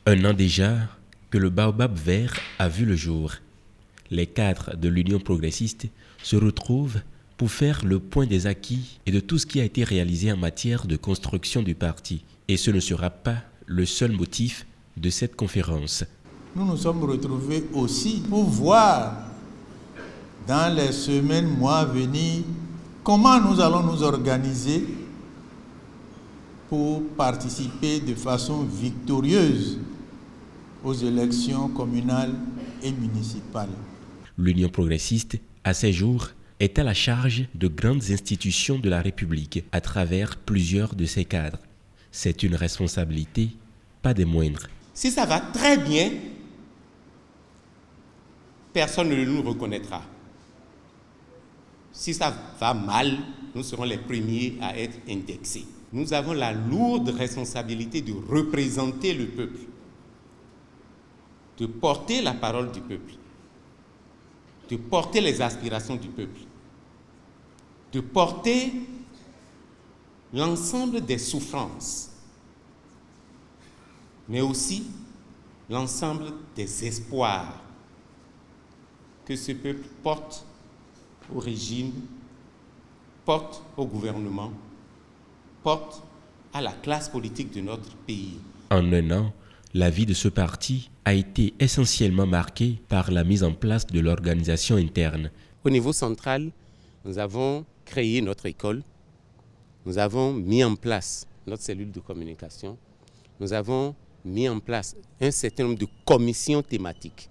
Un an déjà que le baobab vert a vu le jour. Les cadres de l'Union progressiste se retrouvent pour faire le point des acquis et de tout ce qui a été réalisé en matière de construction du parti. Et ce ne sera pas le seul motif de cette conférence. Nous nous sommes retrouvés aussi pour voir dans les semaines, mois à venir, comment nous allons nous organiser pour participer de façon victorieuse aux élections communales et municipales. L'Union progressiste, à ces jours, est à la charge de grandes institutions de la République à travers plusieurs de ses cadres. C'est une responsabilité, pas des moindres. Si ça va très bien, personne ne nous reconnaîtra. Si ça va mal, nous serons les premiers à être indexés. Nous avons la lourde responsabilité de représenter le peuple, de porter la parole du peuple, de porter les aspirations du peuple, de porter l'ensemble des souffrances, mais aussi l'ensemble des espoirs que ce peuple porte au régime, porte au gouvernement, porte à la classe politique de notre pays. En un an, la vie de ce parti a été essentiellement marquée par la mise en place de l'organisation interne. Au niveau central, nous avons créé notre école, nous avons mis en place notre cellule de communication, nous avons mis en place un certain nombre de commissions thématiques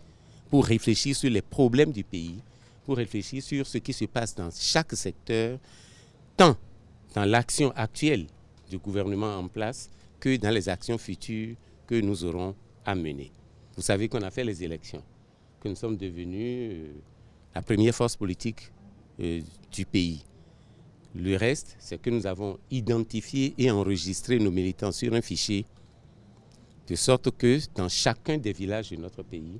pour réfléchir sur les problèmes du pays, pour réfléchir sur ce qui se passe dans chaque secteur, tant dans l'action actuelle du gouvernement en place que dans les actions futures que nous aurons à mener. Vous savez qu'on a fait les élections, que nous sommes devenus la première force politique du pays. Le reste, c'est que nous avons identifié et enregistré nos militants sur un fichier, de sorte que dans chacun des villages de notre pays,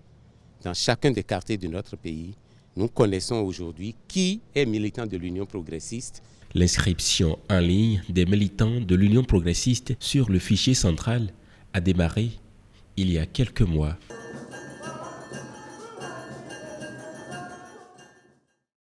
dans chacun des quartiers de notre pays, nous connaissons aujourd'hui qui est militant de l'Union progressiste. L'inscription en ligne des militants de l'Union progressiste sur le fichier central a démarré il y a quelques mois.